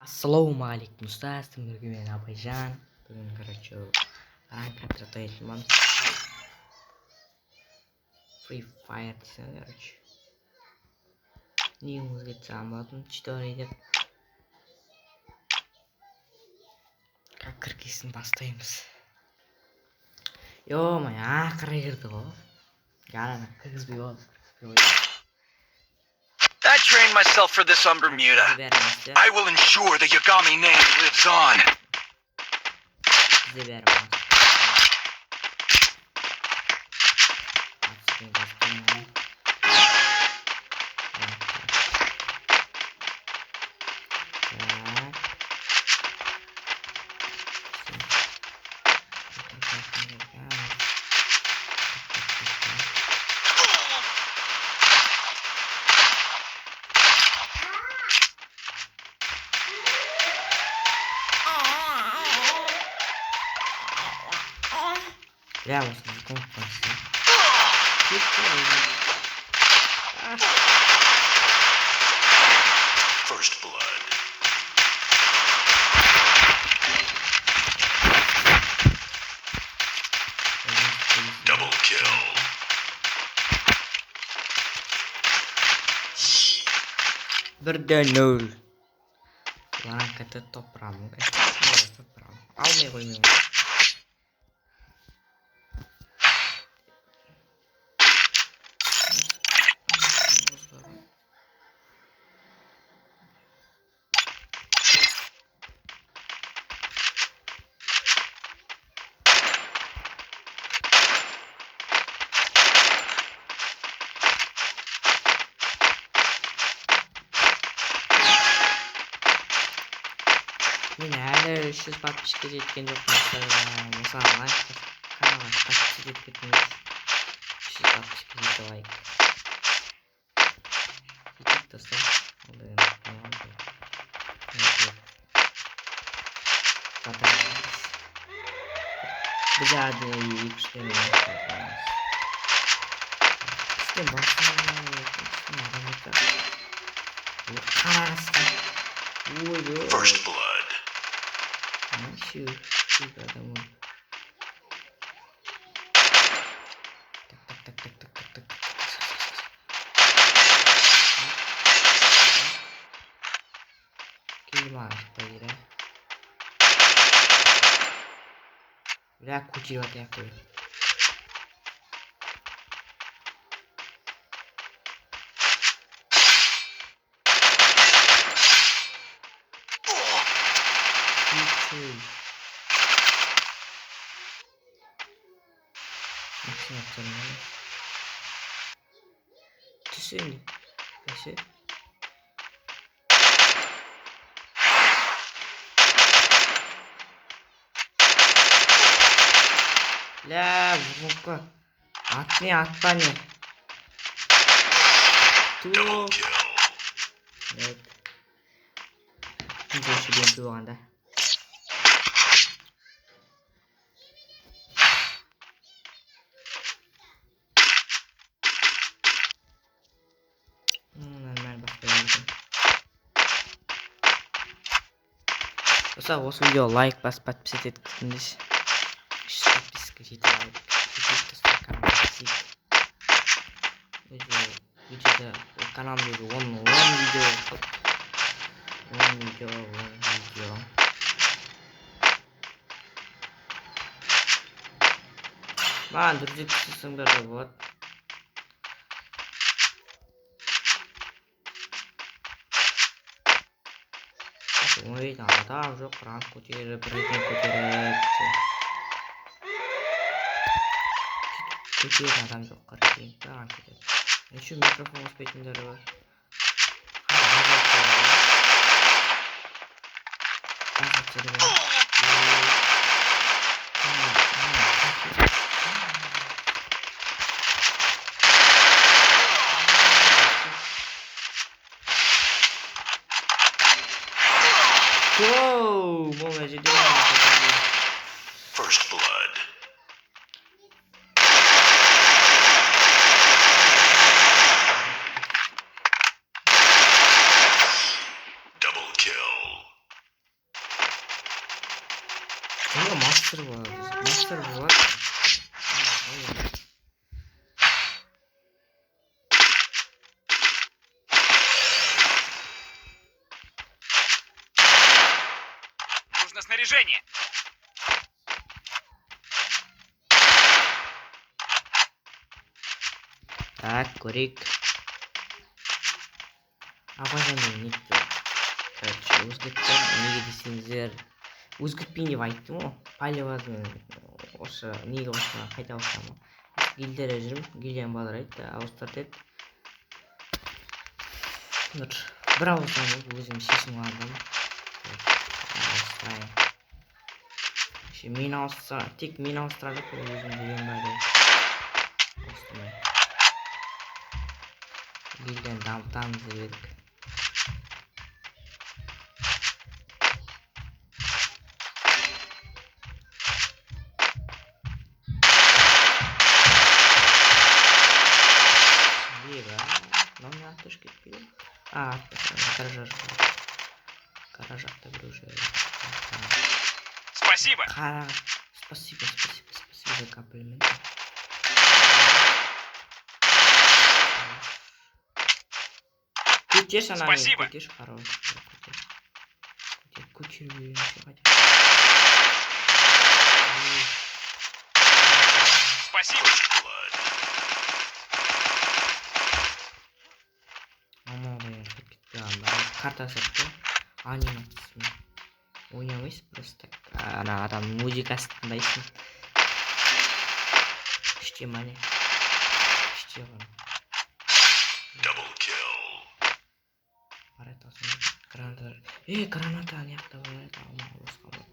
Assalomualaikum do'stlar, bugun men Abayjan. Bugun короче ранг отработаем Free Fire desam, короче. News'ga чамбатым 4 deb. Как киргизин баштайбыз. Ё-моё, акыры кирди го. Гарана киргизбей болду. I trained myself for this on Bermuda. I will ensure the Yagami name lives on. Vamos, como passa? First blood. Double kill. Birden nol. Lan kata topramu. Topramu. Almay qo'ymayman. Men hali 360 ga yetgan yo'qman. Masalan, like kanalga qattiq yetib ketdingiz. 360 ga yetib like. Yetik do'stlar. Biz hadi yetishtiramiz. Sistem First blood. Shoot adamı. Tak. Gimana supaya udah aku jiwat ya aku. Sini, kasih. Lah, buka. Atpa nih. Tuh. Ini sudah tuh anda. Do'stlar, o'sha video like bas, подписать etdingiz. 360 ga yetib like. Videoda kanalimdagi 10 video. Mana durjit sizlar da bor. Ой, да, уже кран ko'tarib, reйтинг ko'tarib. Ko'tarib adam yo'q, qarang, krан ko'tarib. Shu mikrofon o'zbekimlari bor. Whoa, boleh jadi. First blood. Double kill. мастер болады. Мастер болады. Нужно снаряжение. Так, көрейік. Абажамен нетті. Короче, өзгерттім. Неге десеңіздер. Өзгертпейін деп айттым ғой. Палевазмен осы неге осыға қайта ауыстырамын. Гильдері жүрмін. Гильден балдырайды. Ауыстырды еді. Бір ауыстырам өзім шешім алдым. Ауыстырайын. Мен ауыстырам. Тек мен ауыстырады. Өзім деген бәрі. Ауыстырмай. Гильден дамытамыз деп едік. Гаража-то уже. Спасибо. Спасибо за комплименты. Кутиш она. Спасибо. Кутиш хороший. Кутиш Спасибо. Карта сатты. Анимациясын ойнамайсың просто. Ана адам музыкасын тыңдайсың. Іште мане. Іште ғана. Double kill. Барайтасын. Граната. Граната аяқта барайта алмай босқа болады.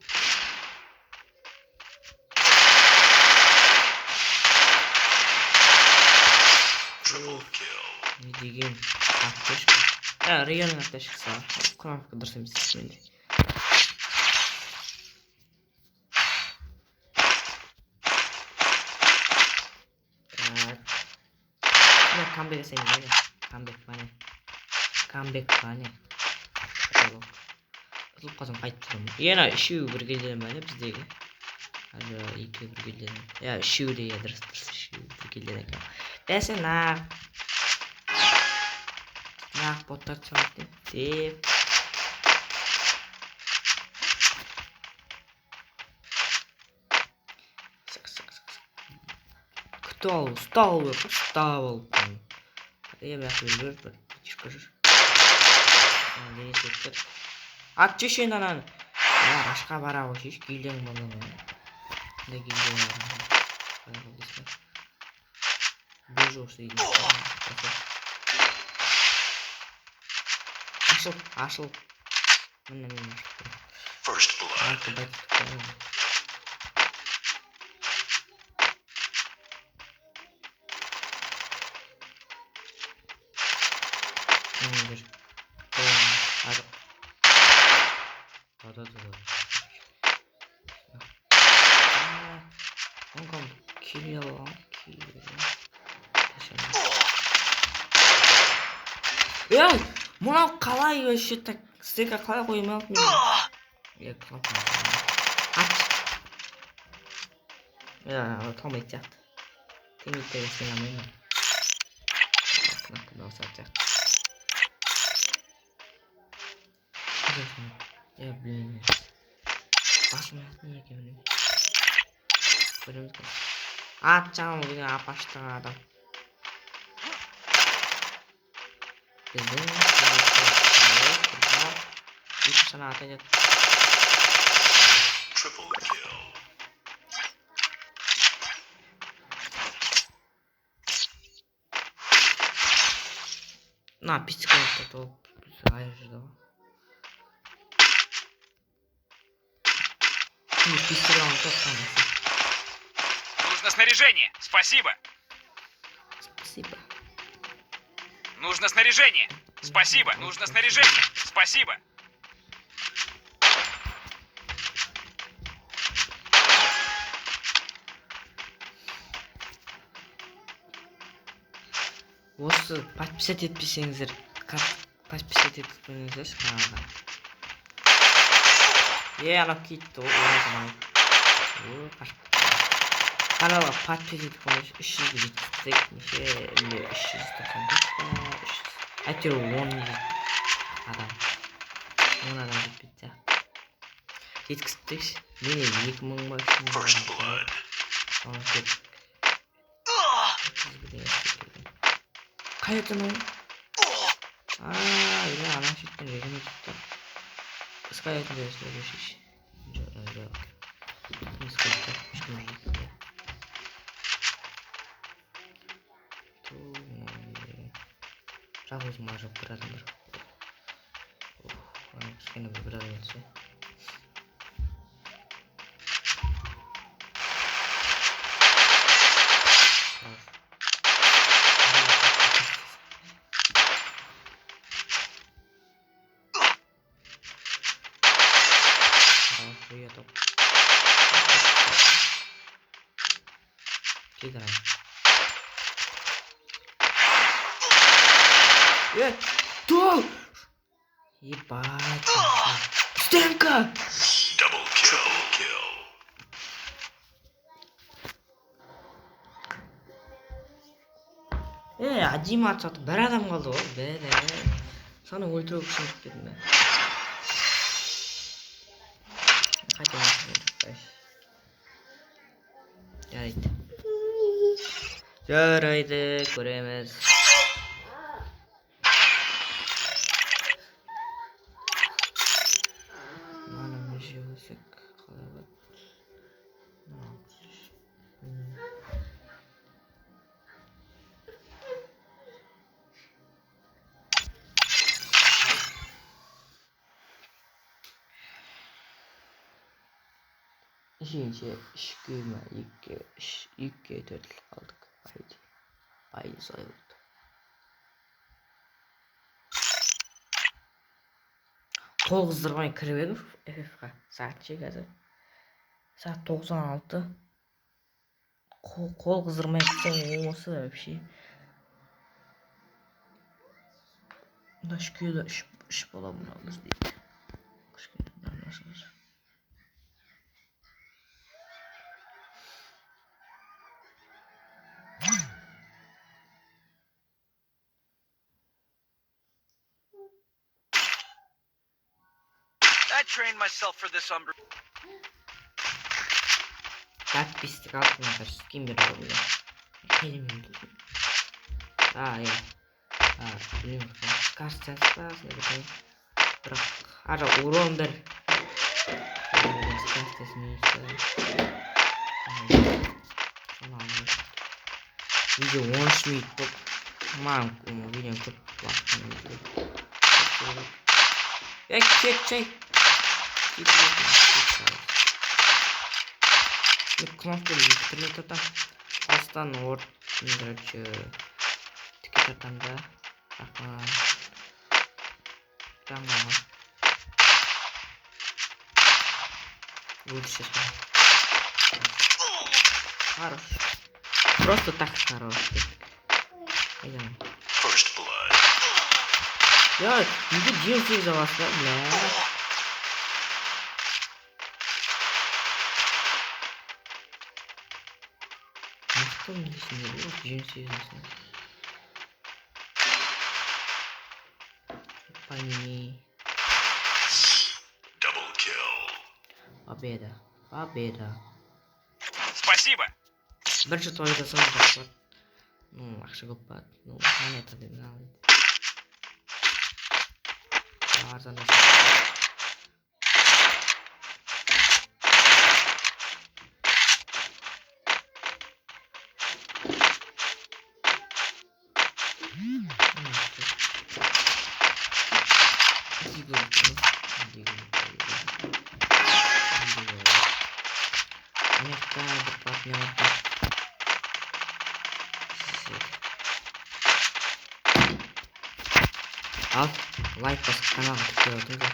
Triple kill. Не деген аптешка. Районның аптешкасы. Құрамыққа дұрыс емес менде. Камбек жасаймыз әне. Камбек бәне. Ұтылып қалсам қайтып тұрамын. Ена үшеуі бір келден бәне біздегі. Әлі екеуі бір келден. Үшеуі де дұрыс үшеуі бір келден екен. Бәсі нақ боттар чағайды деп. Күтіп алу, ұстап алу. Бәк өлгір бір птичка жүр. Денесі өттір. Ат жешен ананы. Ашқа бара қойшеш, гильден болған. Да гильден болған. Бұл жоқсы дейін. Ашыл. Мына мен ашыл. First blood. Мынау қалай өші так стека қалай қоймай алып мен. Талмайды сияқты. Темейді өскен амайын. Кнопка дауысат сияқты. Блин. Басым атын екен білем. Көреміз кәс. Ат жағым бүгін апаштың адам. Біздің екі шана аты ет. Triple kill. На, пистикалықта толып айыр жүрді ғой. Нужно снаряжение. Спасибо. Нужно снаряжение. Спасибо. Нужно снаряжение. Спасибо. Осы подписать етпесеңіздер, подписать етіп қойыңыздаршы каналға. Анау кетті ғой, Kaçıp. Kanala patates konuş 300 gittik. Şey 394 Atıyor 10 adam. 10 adam bitti. Yetkizdik. Yine 2000 başında. First blood. Sonra Kayıtın o. Yine ana şitten rejimi tuttu. Kız kayıtın rejimi tuttu. Öyle bak. Biz kayıtlar. Жалғыз мажып біразым бір. Кішкене бір біраз етсе. Тол! Ебать! Стенка! Double kill. Acıyım atçatı. Bir adam kaldı o. Böyle. Sana ultra okşun çıktım ben. Kaç olmuş? Yaraydı. Yaraydı. Göremez. İşince şükürme yükle dörtlük aldık. Haydi sayıldı. Kol kızdırmayı kırıverdim FFK saat çıkazı. Saat 96. Kol kızdırmayı kırsam olması bir şey. Da şükür iş bulamıyoruz diye. Şükürden nasıl olacak? I trained myself for this umber. Tak pislik altına karşı kim bir oldu? Elim öldü. Ya. Bilmiyorum. Kaç tane var ne bileyim. Bırak. Ara uğran der. Video watch me top. Mam video top. Çek. Кнопку викторит это. Остану короче. Такие там да. Там лучше. Хорош. Просто так хорош. Пойдем. First blood. Я не буду за вас, бля. Кто мне снимал? Джинсы. Пойми. Double kill. Победа. Спасибо. Дальше твой до самого захват. Ну, ахшигопад. Ну, монета дебнал. Арзан. Al, like basıp kanala tıklıyordunuz da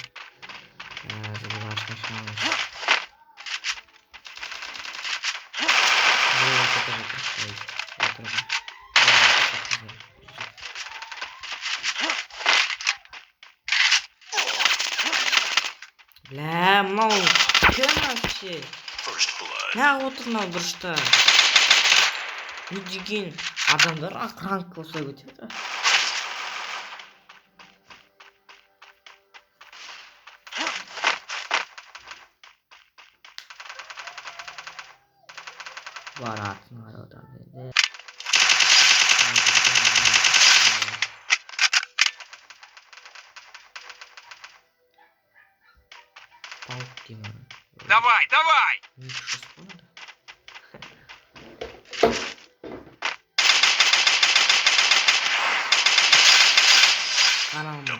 zıbı başlaşma olmuş. Buraya oturalım. Bля, мол, что вообще? First blood. Ne oturma buruşta. Ne деген adamlar rank olsa götürdü. Var atın var adam dedi. Паук димін. Давай, давай! Не күшіс болды. Каналыма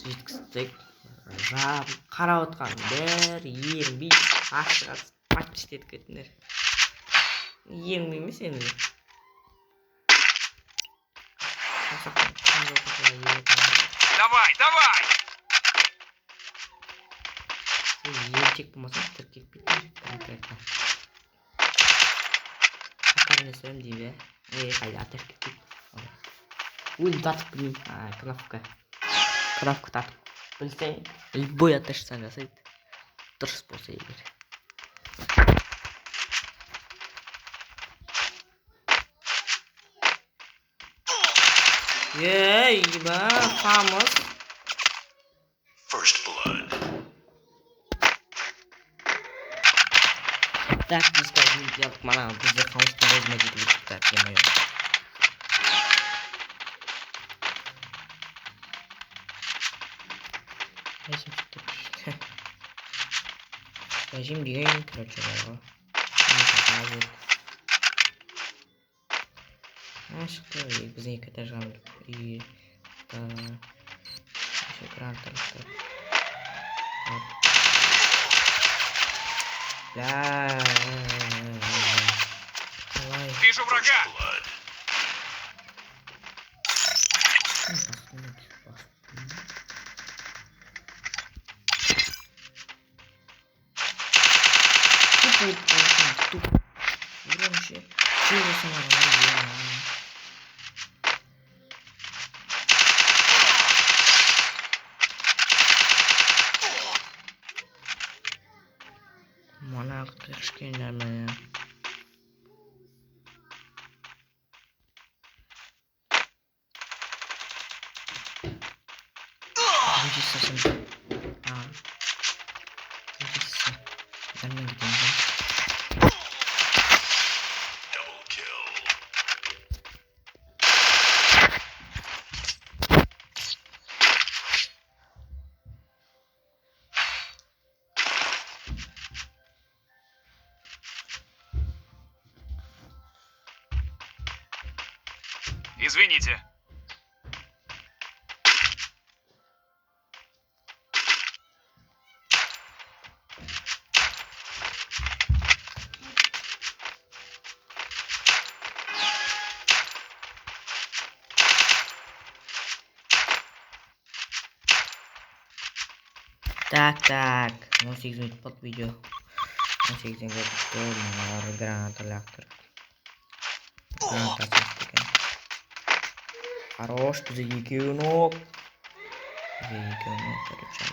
жеткіздік. Қарап отқан бәрі ерінбей ашық подписчик етіп кетіңдер. Ерінбей емес енді. Давай, давай! Ерчек болмасам тіркеп кетіңдер. Қарын өсірім дейбе. Қайда тіркеп кет. Өзім татып білмеймін. Кнопка татып білсең, любой атышсан жасайды. Дұрыс болса егер. Eba, famous. First blood. Так, пускай делать мана, bizde kamusunu bozmadı gibi tutar yemeği. Режим что-то. Режим двигаем, короче, его. Не показывает. А что, и без них этажам. И еще экран там что. Вот. Да. Давай. Вижу врага! Mana kışkınlar bana. Önce sesim. Önce sesim. Ben de gideyim. Double kill. Извините. Так, 18 минут под видео. 18 минут под граната лактор. Граната сестика. Хорош, ты заикнул. Заикнул, короче.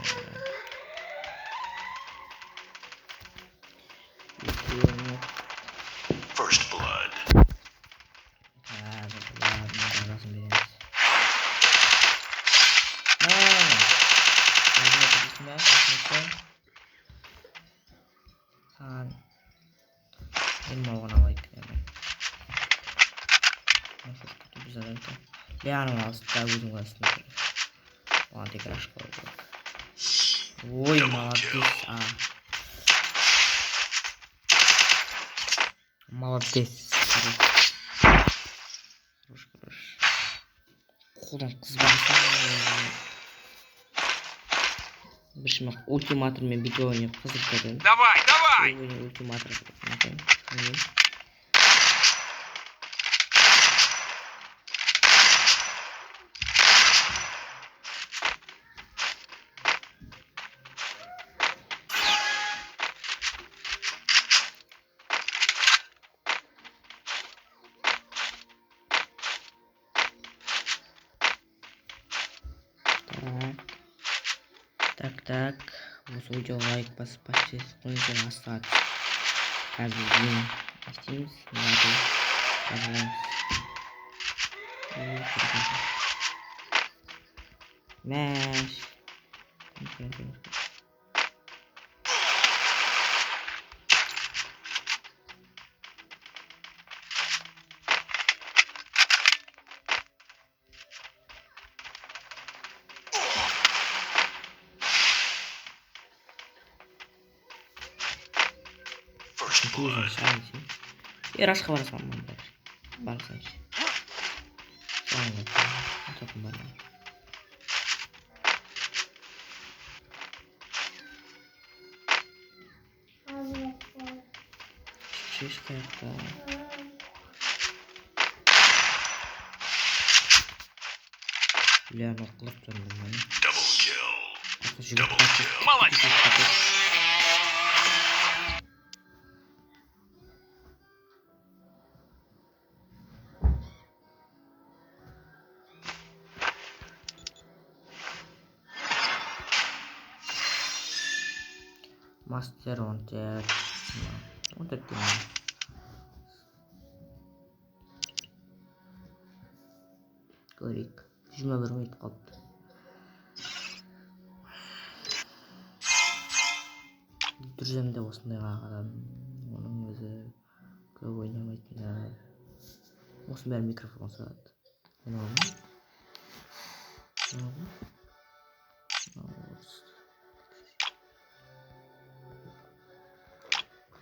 First blood. Ладно, разберемся. Benim ona like yani. Nasıl kötü güzel oldu. Yani aslında uzun aslında. O anti crash oldu. Oy молодец. Молодец. Хорош. Қолдан қызбанса. Bir şimdi ultimatörмен video oynayıp kızıkladım. Давай, давай! Ultimatör. Так. осы видеоға лайк басып подписчик қойыңыздар, астыға қазір ең істейміз мәш First blood. Рашқа барасам барсайшы. Шеш қаяқта. Бля, қылып тұрмын. Double kill. Молодец. Мастер он тет. Вот это. Көрейік. 21 минут қалды. Дүржемде осындайға адам. Оның өзі көп ойнамайтын. Осының бәрі микрофон сұрады.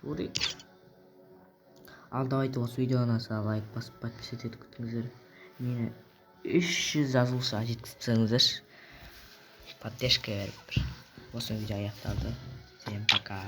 Көрейік. Ал давайте осы видеоны лайк басып подписать етіп күтіңіздер. Мені 300 жазылушы жеткізсеңіздерші. Поддержка беріп бір. Осы видео аяқталды. Всем пока.